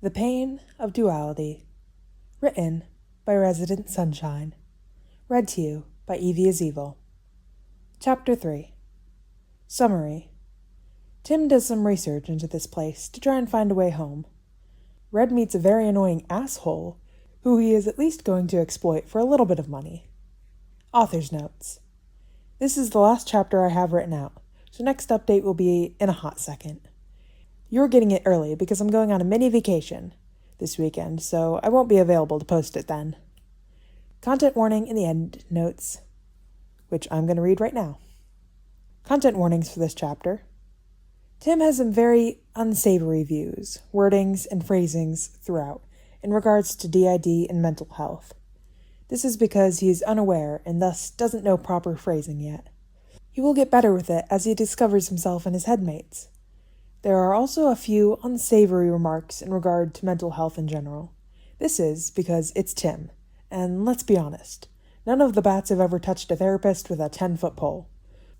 The Pain of Duality. Written by Resident Sunshine. Read to you by Evie is Evil. Chapter 3. Summary. Tim does some research into this place to try and find a way home. Red meets a very annoying asshole who he is at least going to exploit for a little bit of money. Author's notes. This is the last chapter I have written out, so next update will be in a hot second. You're getting it early because I'm going on a mini vacation this weekend, so I won't be available to post it then. Content warning in the end notes, which I'm going to read right now. Content warnings for this chapter. Tim has some very unsavory views, wordings, and phrasings throughout in regards to DID and mental health. This is because he is unaware and thus doesn't know proper phrasing yet. He will get better with it as he discovers himself and his headmates. There are also a few unsavory remarks in regard to mental health in general. This is because it's Tim, and let's be honest, none of the bats have ever touched a therapist with a 10-foot pole.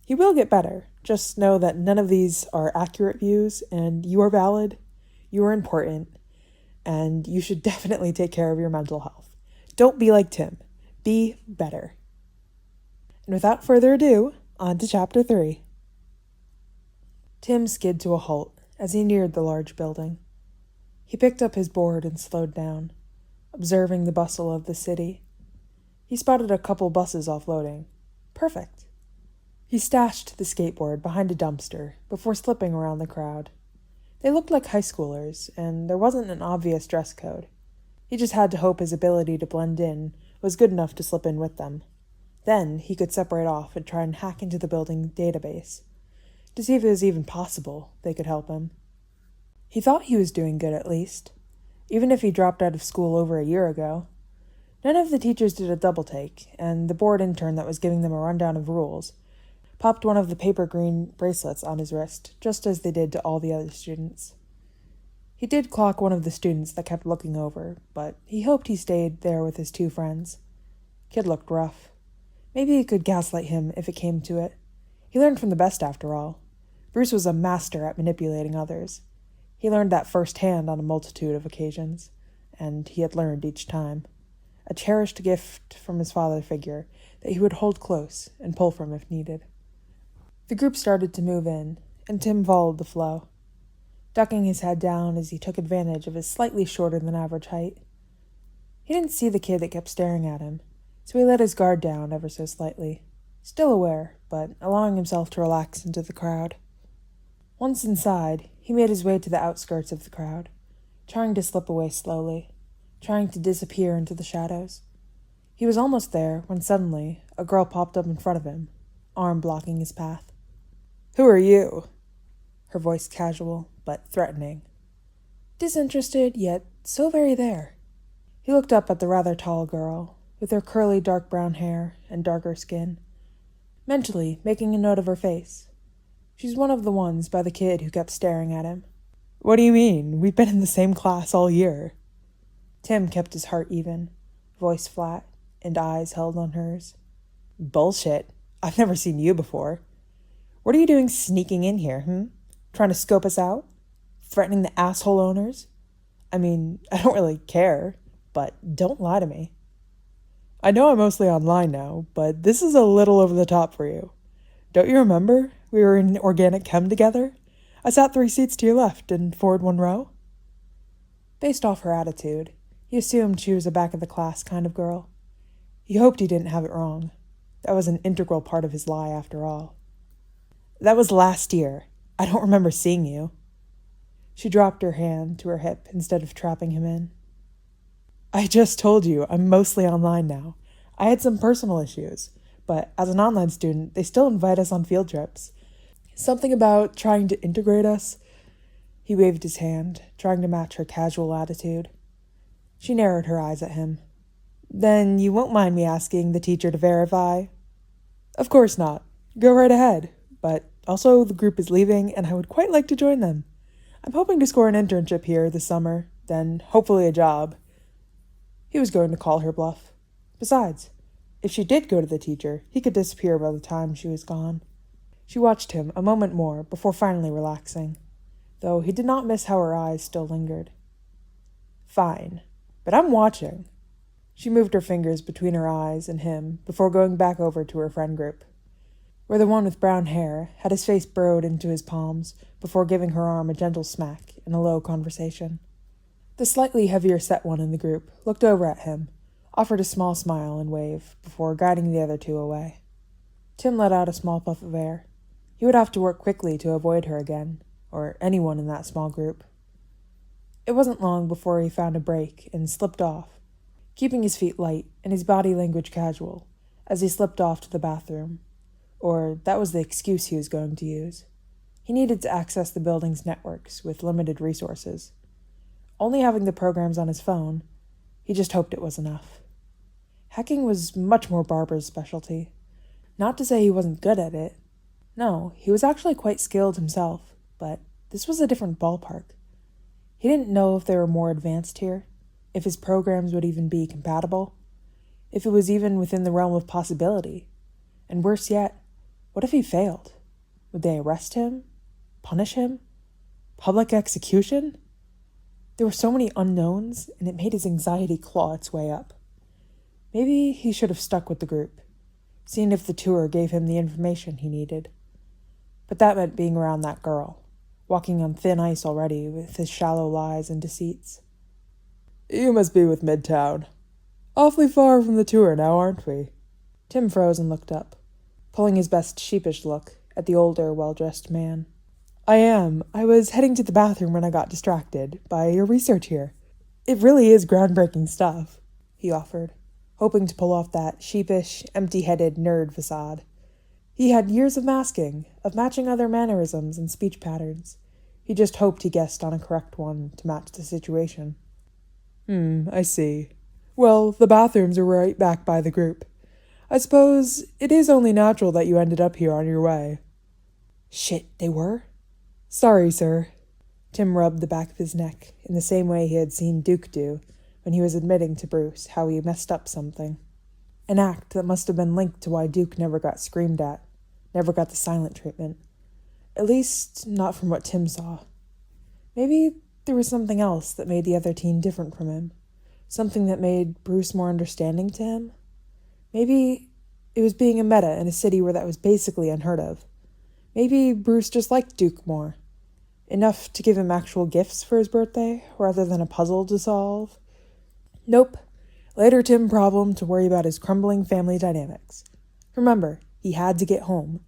He will get better, just know that none of these are accurate views, and you are valid, you are important, and you should definitely take care of your mental health. Don't be like Tim, be better. And without further ado, on to Chapter 3. Tim skid to a halt as he neared the large building. He picked up his board and slowed down, observing the bustle of the city. He spotted a couple buses offloading. Perfect. He stashed the skateboard behind a dumpster before slipping around the crowd. They looked like high schoolers, and there wasn't an obvious dress code. He just had to hope his ability to blend in was good enough to slip in with them. Then he could separate off and try and hack into the building database to see if it was even possible they could help him. He thought he was doing good at least, even if he dropped out of school over a year ago. None of the teachers did a double take, and the board intern that was giving them a rundown of rules popped one of the paper green bracelets on his wrist, just as they did to all the other students. He did clock one of the students that kept looking over, but he hoped he stayed there with his two friends. Kid looked rough. Maybe he could gaslight him if it came to it. He learned from the best after all. Bruce was a master at manipulating others. He learned that firsthand on a multitude of occasions, and he had learned each time. A cherished gift from his father figure that he would hold close and pull from if needed. The group started to move in, and Tim followed the flow, ducking his head down as he took advantage of his slightly shorter than average height. He didn't see the kid that kept staring at him, so he let his guard down ever so slightly, still aware, but allowing himself to relax into the crowd. Once inside, he made his way to the outskirts of the crowd, trying to slip away slowly, trying to disappear into the shadows. He was almost there when suddenly a girl popped up in front of him, arm blocking his path. "Who are you?" Her voice casual, but threatening. Disinterested, yet so very there. He looked up at the rather tall girl, with her curly dark brown hair and darker skin, mentally making a note of her face. She's one of the ones by the kid who kept staring at him. "What do you mean? We've been in the same class all year." Tim kept his heart even, voice flat, and eyes held on hers. "Bullshit. I've never seen you before. What are you doing sneaking in here, Trying to scope us out? Threatening the asshole owners? I mean, I don't really care, but don't lie to me." "I know I'm mostly online now, but this is a little over the top for you. Don't you remember? We were in organic chem together. I sat 3 seats to your left and forward 1 row. Based off her attitude, he assumed she was a back-of-the-class kind of girl. He hoped he didn't have it wrong. That was an integral part of his lie, after all. "That was last year. I don't remember seeing you." She dropped her hand to her hip instead of trapping him in. "I just told you I'm mostly online now. I had some personal issues, but as an online student, they still invite us on field trips. Something about trying to integrate us." He waved his hand, trying to match her casual attitude. She narrowed her eyes at him. "Then you won't mind me asking the teacher to verify?" "Of course not. Go right ahead. But also the group is leaving, and I would quite like to join them. I'm hoping to score an internship here this summer, then hopefully a job." He was going to call her bluff. Besides, if she did go to the teacher, he could disappear by the time she was gone. She watched him a moment more before finally relaxing, though he did not miss how her eyes still lingered. Fine, but I'm watching. She moved her fingers between her eyes and him before going back over to her friend group, where the one with brown hair had his face burrowed into his palms before giving her arm a gentle smack in a low conversation. The slightly heavier set one in the group looked over at him, offered a small smile and wave before guiding the other two away. Tim let out a small puff of air. He would have to work quickly to avoid her again, or anyone in that small group. It wasn't long before he found a break and slipped off, keeping his feet light and his body language casual as he slipped off to the bathroom. Or that was the excuse he was going to use. He needed to access the building's networks with limited resources. Only having the programs on his phone, he just hoped it was enough. Hacking was much more Barbara's specialty. Not to say he wasn't good at it. No, he was actually quite skilled himself, but this was a different ballpark. He didn't know if they were more advanced here, if his programs would even be compatible, if it was even within the realm of possibility. And worse yet, what if he failed? Would they arrest him? Punish him? Public execution? There were so many unknowns, and it made his anxiety claw its way up. Maybe he should have stuck with the group, seen if the tour gave him the information he needed. But that meant being around that girl, walking on thin ice already with his shallow lies and deceits. You must be with Midtown. Awfully far from the tour now, aren't we? Tim froze and looked up, pulling his best sheepish look at the older, well-dressed man. I am. I was heading to the bathroom when I got distracted by your research here. It really is groundbreaking stuff, he offered, hoping to pull off that sheepish, empty-headed nerd facade. He had years of masking, of matching other mannerisms and speech patterns. He just hoped he guessed on a correct one to match the situation. I see. Well, the bathrooms are right back by the group. I suppose it is only natural that you ended up here on your way. Shit, they were? Sorry, sir. Tim rubbed the back of his neck in the same way he had seen Duke do when he was admitting to Bruce how he messed up something. An act that must have been linked to why Duke never got screamed at, never got the silent treatment. At least, not from what Tim saw. Maybe there was something else that made the other teen different from him. Something that made Bruce more understanding to him. Maybe it was being a meta in a city where that was basically unheard of. Maybe Bruce just liked Duke more. Enough to give him actual gifts for his birthday, rather than a puzzle to solve. Nope. Later Tim problem to worry about his crumbling family dynamics. Remember, he had to get home.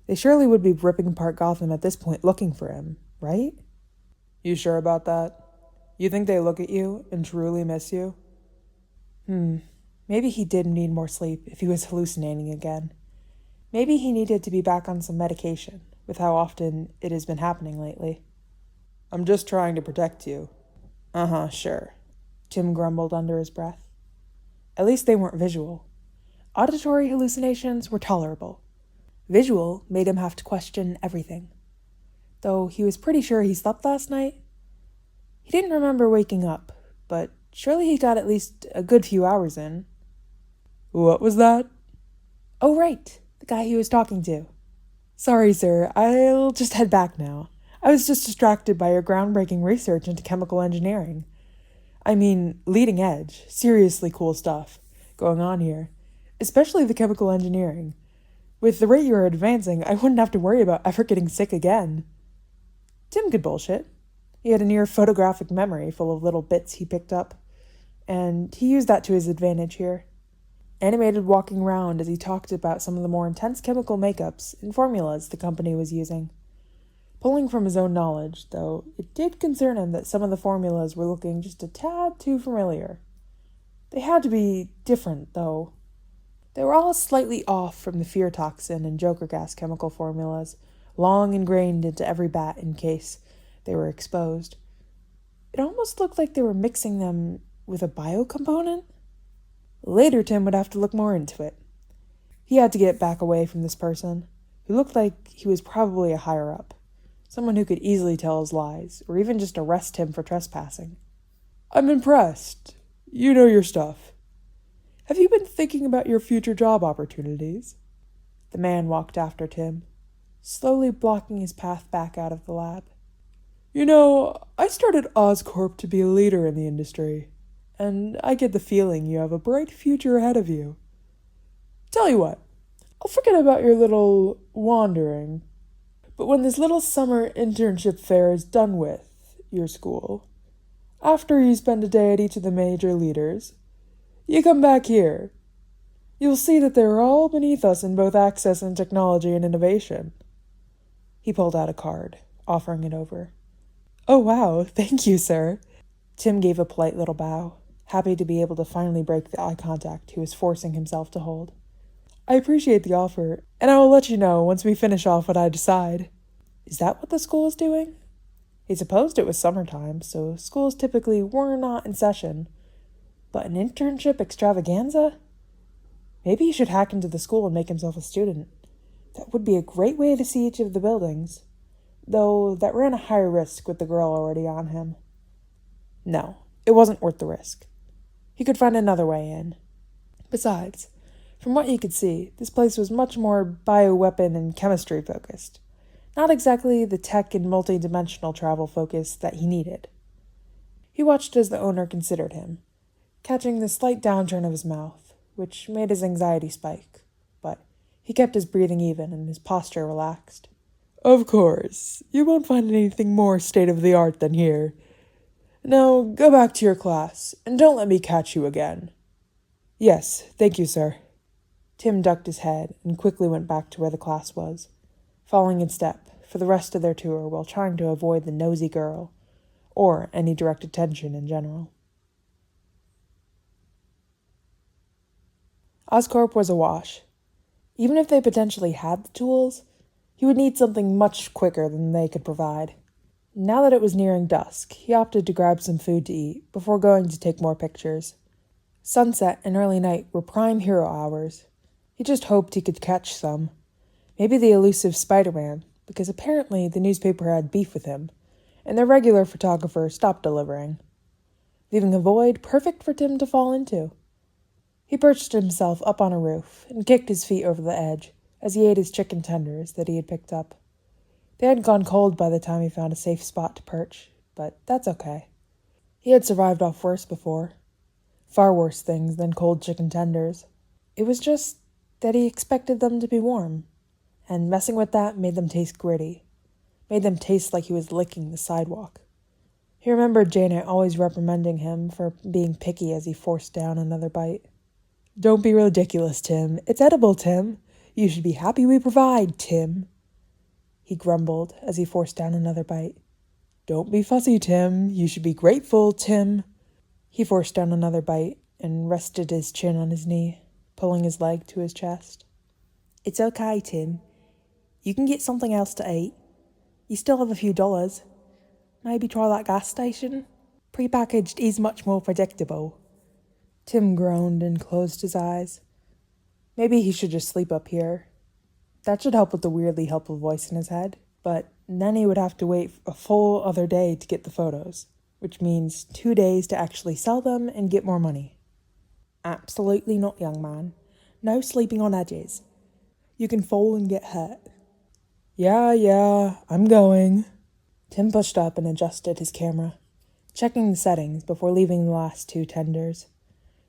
They surely would be ripping apart Gotham at this point looking for him, right? You sure about that? You think they look at you and truly miss you? Maybe he did need more sleep if he was hallucinating again. Maybe he needed to be back on some medication, with how often it has been happening lately. I'm just trying to protect you. Sure, Tim grumbled under his breath. At least they weren't visual. Auditory hallucinations were tolerable. Visual made him have to question everything. Though he was pretty sure he slept last night. He didn't remember waking up, but surely he got at least a good few hours in. What was that? Oh, right, the guy he was talking to. Sorry, sir, I'll just head back now. I was just distracted by your groundbreaking research into chemical engineering. I mean, leading edge, seriously cool stuff going on here, especially the chemical engineering. With the rate you are advancing, I wouldn't have to worry about ever getting sick again. Tim could bullshit. He had a near photographic memory full of little bits he picked up, and he used that to his advantage here. Animated walking around as he talked about some of the more intense chemical makeups and formulas the company was using. Pulling from his own knowledge, though, it did concern him that some of the formulas were looking just a tad too familiar. They had to be different, though. They were all slightly off from the fear toxin and Joker gas chemical formulas, long ingrained into every bat in case they were exposed. It almost looked like they were mixing them with a biocomponent. Later, Tim would have to look more into it. He had to get back away from this person, who looked like he was probably a higher-up, someone who could easily tell his lies, or even just arrest him for trespassing. I'm impressed. You know your stuff. Have you been thinking about your future job opportunities? The man walked after Tim, slowly blocking his path back out of the lab. I started Oscorp to be a leader in the industry, and I get the feeling you have a bright future ahead of you. Tell you what, I'll forget about your little wandering, but when this little summer internship fair is done with your school, after you spend a day at each of the major leaders, you come back here. You'll see that they're all beneath us in both access and technology and innovation. He pulled out a card, offering it over. Oh, wow, thank you, sir. Tim gave a polite little bow, happy to be able to finally break the eye contact he was forcing himself to hold. I appreciate the offer, and I will let you know once we finish off what I decide. Is that what the school is doing? He supposed it was summertime, so schools typically were not in session. But an internship extravaganza? Maybe he should hack into the school and make himself a student. That would be a great way to see each of the buildings. Though that ran a higher risk with the girl already on him. No, it wasn't worth the risk. He could find another way in. Besides, from what he could see, this place was much more bioweapon and chemistry focused. Not exactly the tech and multi-dimensional travel focus that he needed. He watched as the owner considered him, catching the slight downturn of his mouth, which made his anxiety spike, but he kept his breathing even and his posture relaxed. Of course, you won't find anything more state-of-the-art than here. Now, go back to your class, and don't let me catch you again. Yes, thank you, sir. Tim ducked his head and quickly went back to where the class was, following in step for the rest of their tour while trying to avoid the nosy girl, or any direct attention in general. Oscorp was awash. Even if they potentially had the tools, he would need something much quicker than they could provide. Now that it was nearing dusk, he opted to grab some food to eat before going to take more pictures. Sunset and early night were prime hero hours. He just hoped he could catch some. Maybe the elusive Spider-Man, because apparently the newspaper had beef with him, and their regular photographer stopped delivering, leaving a void perfect for Tim to fall into. He perched himself up on a roof and kicked his feet over the edge as he ate his chicken tenders that he had picked up. They had gone cold by the time he found a safe spot to perch, but that's okay. He had survived off worse before. Far worse things than cold chicken tenders. It was just that he expected them to be warm, and messing with that made them taste gritty, made them taste like he was licking the sidewalk. He remembered Janet always reprimanding him for being picky as he forced down another bite. Don't be ridiculous, Tim. It's edible, Tim. You should be happy we provide, Tim. He grumbled as he forced down another bite. Don't be fussy, Tim. You should be grateful, Tim. He forced down another bite and rested his chin on his knee, pulling his leg to his chest. It's okay, Tim. You can get something else to eat. You still have a few dollars. Maybe try that gas station. Prepackaged is much more predictable. Tim groaned and closed his eyes. Maybe he should just sleep up here. That should help with the weirdly helpful voice in his head, but then he would have to wait a full other day to get the photos, which means 2 days to actually sell them and get more money. Absolutely not, young man. No sleeping on edges. You can fall and get hurt. Yeah, I'm going. Tim pushed up and adjusted his camera, checking the settings before leaving the last 2 tenders.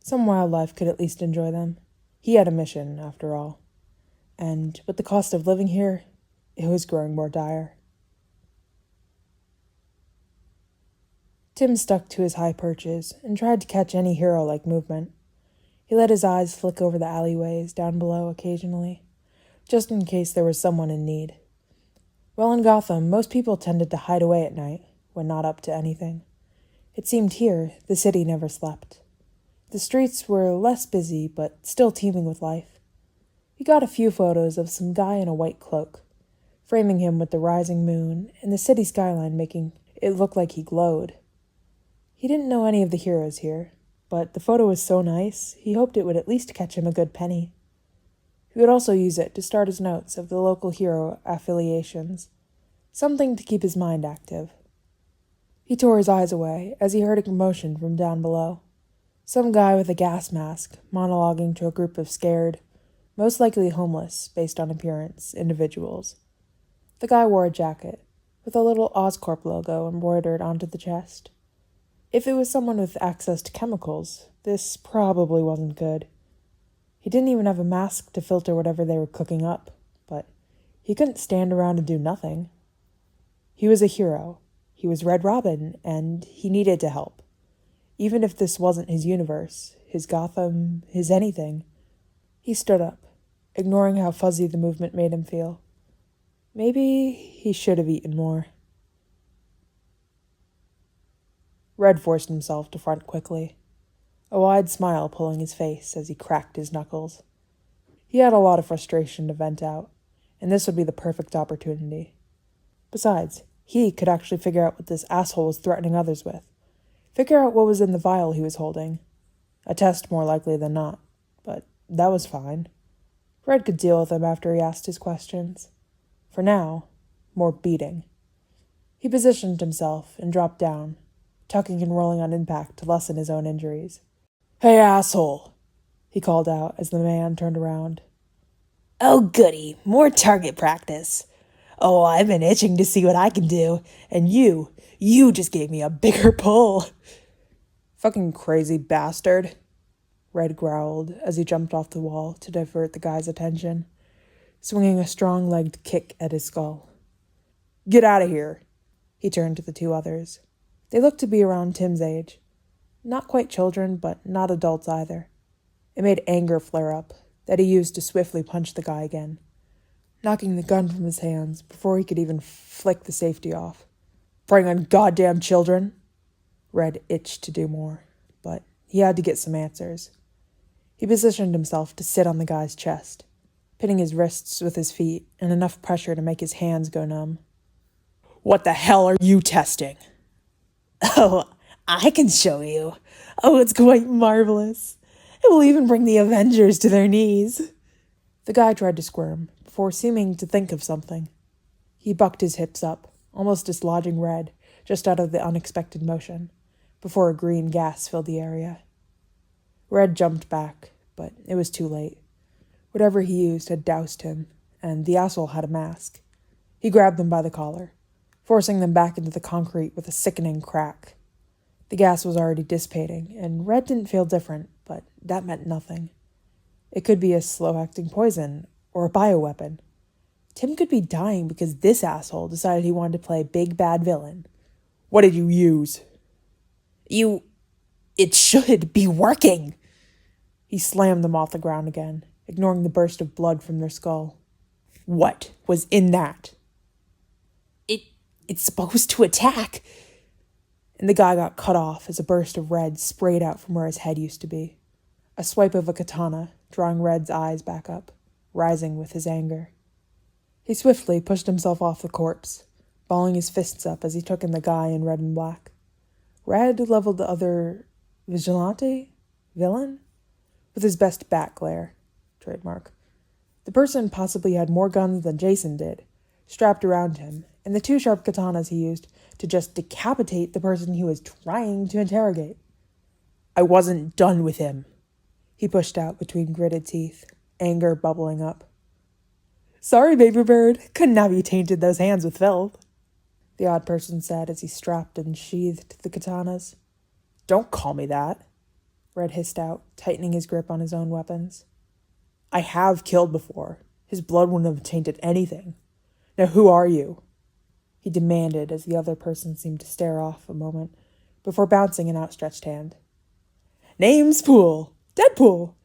Some wildlife could at least enjoy them. He had a mission, after all. And with the cost of living here, it was growing more dire. Tim stuck to his high perches and tried to catch any hero-like movement. He let his eyes flick over the alleyways down below occasionally, just in case there was someone in need. Well, in Gotham, most people tended to hide away at night, when not up to anything. It seemed here the city never slept. The streets were less busy, but still teeming with life. He got a few photos of some guy in a white cloak, framing him with the rising moon and the city skyline making it look like he glowed. He didn't know any of the heroes here, but the photo was so nice, he hoped it would at least catch him a good penny. He would also use it to start his notes of the local hero affiliations, something to keep his mind active. He tore his eyes away as he heard a commotion from down below. Some guy with a gas mask monologuing to a group of scared, most likely homeless, based on appearance, individuals. The guy wore a jacket, with a little Oscorp logo embroidered onto the chest. If it was someone with access to chemicals, this probably wasn't good. He didn't even have a mask to filter whatever they were cooking up, but he couldn't stand around and do nothing. He was a hero. He was Red Robin, and he needed to help. Even if this wasn't his universe, his Gotham, his anything. He stood up, ignoring how fuzzy the movement made him feel. Maybe he should have eaten more. Red forced himself to front quickly, a wide smile pulling his face as he cracked his knuckles. He had a lot of frustration to vent out, and this would be the perfect opportunity. Besides, he could actually figure out what this asshole was threatening others with. Figure out what was in the vial he was holding. A test more likely than not, but that was fine. Red could deal with him after he asked his questions. For now, more beating. He positioned himself and dropped down, tucking and rolling on impact to lessen his own injuries. "Hey, asshole!" he called out as the man turned around. "Oh, goody, more target practice. Oh, I've been itching to see what I can do, and you just gave me a bigger pull." "Fucking crazy bastard," Red growled as he jumped off the wall to divert the guy's attention, swinging a strong-legged kick at his skull. "Get out of here," he turned to the two others. They looked to be around Tim's age. Not quite children, but not adults either. It made anger flare up, that he used to swiftly punch the guy again, knocking the gun from his hands before he could even flick the safety off. "Preying on goddamn children?" Red itched to do more, but he had to get some answers. He positioned himself to sit on the guy's chest, pinning his wrists with his feet and enough pressure to make his hands go numb. "What the hell are you testing?" "Oh, I can show you. Oh, it's quite marvelous. It will even bring the Avengers to their knees." The guy tried to squirm, before seeming to think of something. He bucked his hips up, almost dislodging Red, just out of the unexpected motion, before a green gas filled the area. Red jumped back, but it was too late. Whatever he used had doused him, and the asshole had a mask. He grabbed them by the collar, forcing them back into the concrete with a sickening crack. The gas was already dissipating, and Red didn't feel different, but that meant nothing. It could be a slow-acting poison, or a bioweapon. Tim could be dying because this asshole decided he wanted to play big bad villain. "What did you use?" It should be working." He slammed them off the ground again, ignoring the burst of blood from their skull. "What was in that?" It's supposed to attack." And the guy got cut off as a burst of red sprayed out from where his head used to be. A swipe of a katana, drawing Red's eyes back up, rising with his anger. He swiftly pushed himself off the corpse, balling his fists up as he took in the guy in red and black. Red leveled the other vigilante? Villain? With his best bat glare. Trademark. The person possibly had more guns than Jason did, strapped around him, and the two sharp katanas he used to just decapitate the person he was trying to interrogate. "I wasn't done with him," he pushed out between gritted teeth, anger bubbling up. "Sorry, baby bird, couldn't have you tainted those hands with filth," the odd person said as he strapped and sheathed the katanas. "Don't call me that," Red hissed out, tightening his grip on his own weapons. "I have killed before. His blood wouldn't have tainted anything. Now who are you?" he demanded as the other person seemed to stare off a moment before bouncing an outstretched hand. "Name's Pool. Deadpool.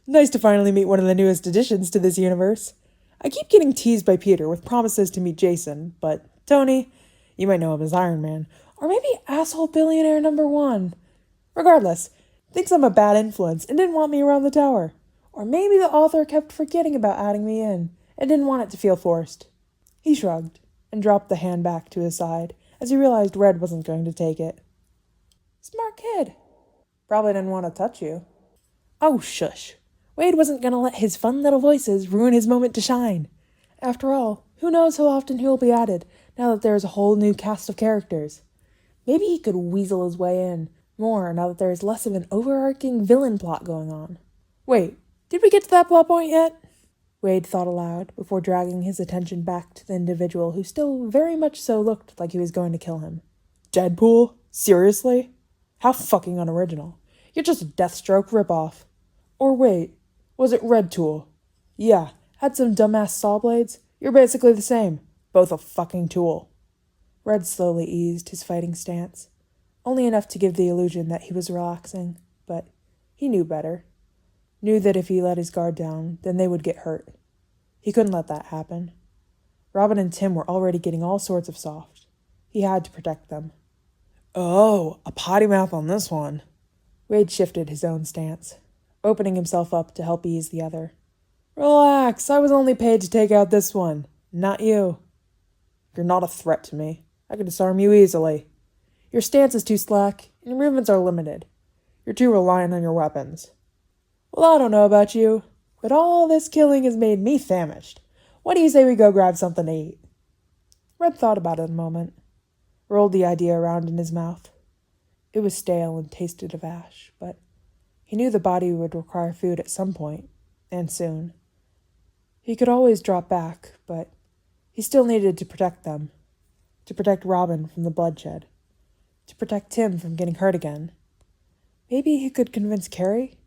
Nice to finally meet one of the newest additions to this universe. I keep getting teased by Peter with promises to meet Jason, but Tony, you might know him as Iron Man, or maybe asshole billionaire number 1. Regardless, thinks I'm a bad influence and didn't want me around the tower. Or maybe the author kept forgetting about adding me in and didn't want it to feel forced." He shrugged and dropped the hand back to his side as he realized Red wasn't going to take it. "Smart kid. Probably didn't want to touch you." Oh, shush. Wade wasn't going to let his fun little voices ruin his moment to shine. After all, who knows how often he will be added now that there is a whole new cast of characters. Maybe he could weasel his way in more now that there is less of an overarching villain plot going on. Wait, did we get to that plot point yet? Wade thought aloud before dragging his attention back to the individual who still very much so looked like he was going to kill him. Deadpool? Seriously? How fucking unoriginal. You're just a Deathstroke ripoff. Or wait, was it Red Tool? Yeah, had some dumbass saw blades? You're basically the same. Both a fucking tool. Red slowly eased his fighting stance, only enough to give the illusion that he was relaxing, but he knew better. Knew that if he let his guard down, then they would get hurt. He couldn't let that happen. Robin and Tim were already getting all sorts of soft. He had to protect them. Oh, a potty mouth on this one. Wade shifted his own stance, opening himself up to help ease the other. Relax, I was only paid to take out this one, not you. You're not a threat to me. I can disarm you easily. Your stance is too slack, and your movements are limited. You're too reliant on your weapons. Well, I don't know about you, but all this killing has made me famished. What do you say we go grab something to eat? Red thought about it a moment, rolled the idea around in his mouth. It was stale and tasted of ash, but he knew the body would require food at some point, and soon. He could always drop back, but he still needed to protect them. To protect Robin from the bloodshed. To protect Tim from getting hurt again. Maybe he could convince Carrie?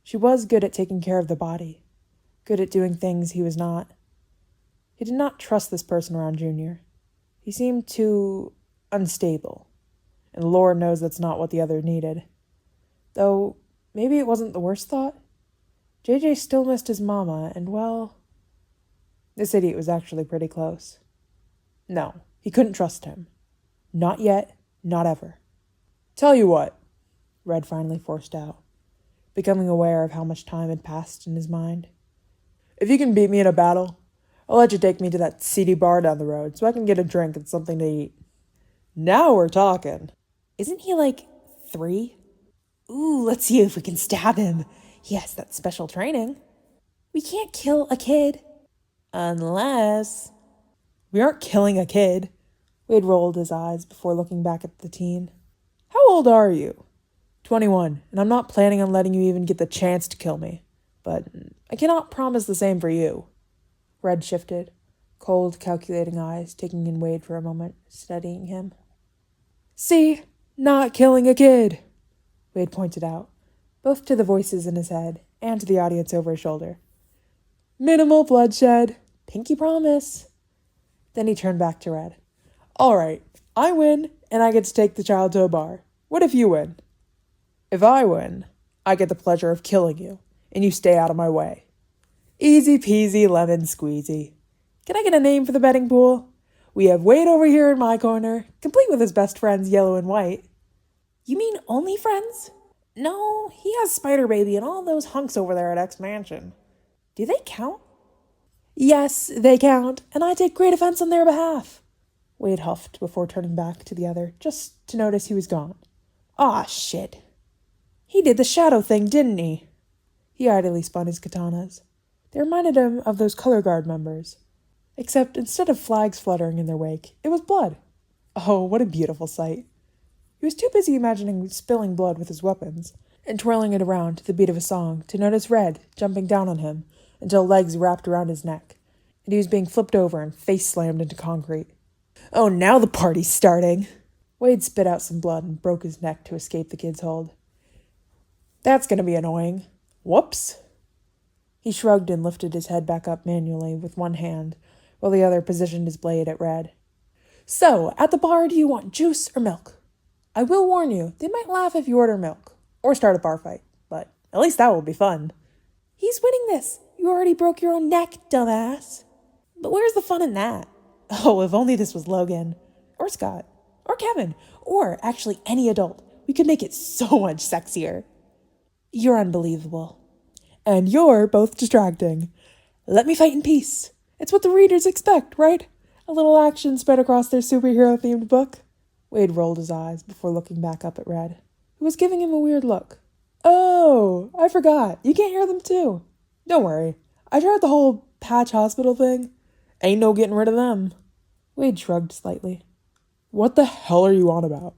She was good at taking care of the body. Good at doing things he was not. He did not trust this person around Junior. He seemed too unstable. And Lord knows that's not what the other needed. Though, maybe it wasn't the worst thought. JJ still missed his mama, and well... This idiot was actually pretty close. No, he couldn't trust him. Not yet, not ever. Tell you what, Red finally forced out, becoming aware of how much time had passed in his mind. If you can beat me in a battle, I'll let you take me to that seedy bar down the road so I can get a drink and something to eat. Now we're talking. Isn't he like 3? Ooh, let's see if we can stab him. He has that special training. We can't kill a kid. Unless... We aren't killing a kid. Wade rolled his eyes before looking back at the teen. How old are you? 21, and I'm not planning on letting you even get the chance to kill me. But I cannot promise the same for you. Red shifted, cold, calculating eyes taking in Wade for a moment, studying him. See? Not killing a kid, Wade pointed out, both to the voices in his head and to the audience over his shoulder. Minimal bloodshed. Pinky promise. Then he turned back to Red. All right, I win, and I get to take the child to a bar. What if you win? If I win, I get the pleasure of killing you, and you stay out of my way. Easy peasy lemon squeezy. Can I get a name for the betting pool? We have Wade over here in my corner, complete with his best friends Yellow and White. You mean only friends? No, he has Spider Baby and all those hunks over there at X Mansion. Do they count? Yes, they count, and I take great offense on their behalf. Wade huffed before turning back to the other, just to notice he was gone. Ah, shit. He did the shadow thing, didn't he? He idly spun his katanas. They reminded him of those color guard members. Except instead of flags fluttering in their wake, it was blood. Oh, what a beautiful sight. He was too busy imagining spilling blood with his weapons and twirling it around to the beat of a song to notice Red jumping down on him until legs wrapped around his neck, and he was being flipped over and face slammed into concrete. Oh, now the party's starting. Wade spit out some blood and broke his neck to escape the kid's hold. That's going to be annoying. Whoops. He shrugged and lifted his head back up manually with one hand, while the other positioned his blade at Red. So, at the bar, do you want juice or milk? I will warn you, they might laugh if you order milk, or start a bar fight, but at least that will be fun. He's winning this. You already broke your own neck, dumbass. But where's the fun in that? Oh, if only this was Logan, or Scott, or Kevin, or actually any adult. We could make it so much sexier. You're unbelievable. And you're both distracting. Let me fight in peace. It's what the readers expect, right? A little action spread across their superhero-themed book. Wade rolled his eyes before looking back up at Red, who was giving him a weird look. Oh, I forgot. You can't hear them too. Don't worry. I tried the whole patch hospital thing. Ain't no getting rid of them. Wade shrugged slightly. What the hell are you on about?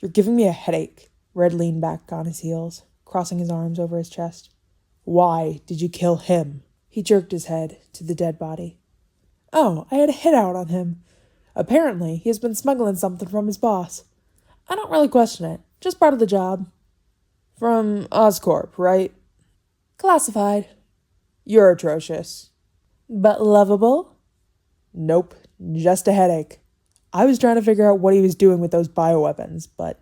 You're giving me a headache. Red leaned back on his heels, crossing his arms over his chest. Why did you kill him? He jerked his head to the dead body. Oh, I had a hit out on him. Apparently, he has been smuggling something from his boss. I don't really question it. Just part of the job. From Oscorp, right? Classified. You're atrocious. But lovable? Nope, just a headache. I was trying to figure out what he was doing with those bioweapons, but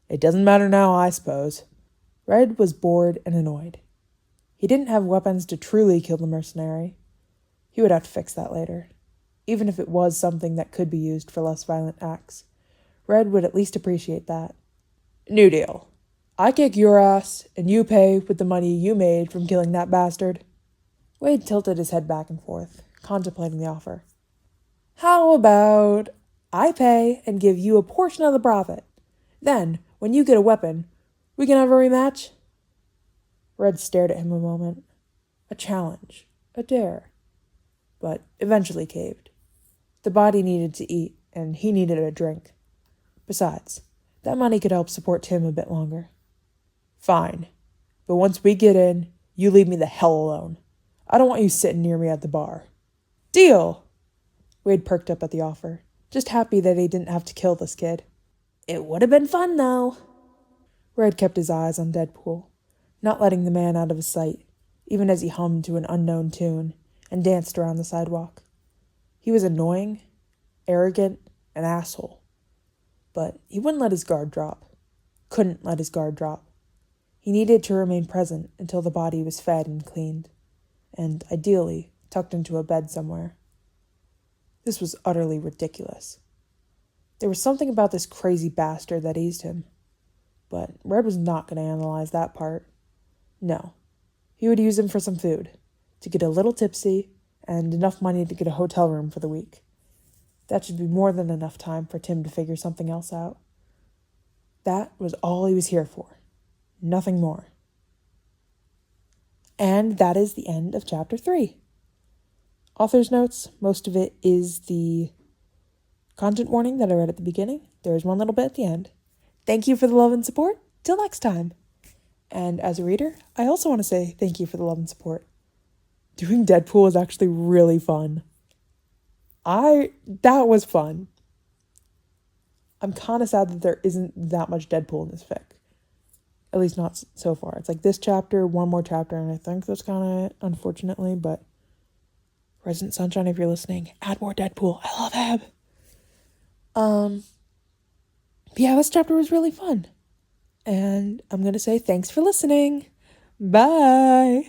it doesn't matter now, I suppose. Red was bored and annoyed. He didn't have weapons to truly kill the mercenary. He would have to fix that later. Even if it was something that could be used for less violent acts, Red would at least appreciate that. New deal. I kick your ass, and you pay with the money you made from killing that bastard. Wade tilted his head back and forth, contemplating the offer. How about I pay and give you a portion of the profit? Then, when you get a weapon, we can have a rematch? Red stared at him a moment. A challenge, a dare. But eventually caved. The body needed to eat, and he needed a drink. Besides, that money could help support Tim a bit longer. Fine, but once we get in, you leave me the hell alone. I don't want you sitting near me at the bar. Deal! Wade perked up at the offer, just happy that he didn't have to kill this kid. It would have been fun, though. Red kept his eyes on Deadpool, not letting the man out of his sight, even as he hummed to an unknown tune and danced around the sidewalk. He was annoying, arrogant, an asshole. But he wouldn't let his guard drop. Couldn't let his guard drop. He needed to remain present until the body was fed and cleaned, and, ideally, tucked into a bed somewhere. This was utterly ridiculous. There was something about this crazy bastard that eased him. But Red was not going to analyze that part. No. He would use him for some food, to get a little tipsy, and enough money to get a hotel room for the week. That should be more than enough time for Tim to figure something else out. That was all he was here for. Nothing more. And that is the end of Chapter 3. Author's notes, most of it is the content warning that I read at the beginning. There is one little bit at the end. Thank you for the love and support. Till next time. And as a reader, I also want to say thank you for the love and support. Doing Deadpool was actually really fun. That was fun. I'm kind of sad that there isn't that much Deadpool in this fic. At least not so far. It's like this chapter, one more chapter, and I think that's kind of it, unfortunately, but Resident Sunshine, if you're listening, add more Deadpool. I love him. But yeah, this chapter was really fun. And I'm going to say thanks for listening. Bye.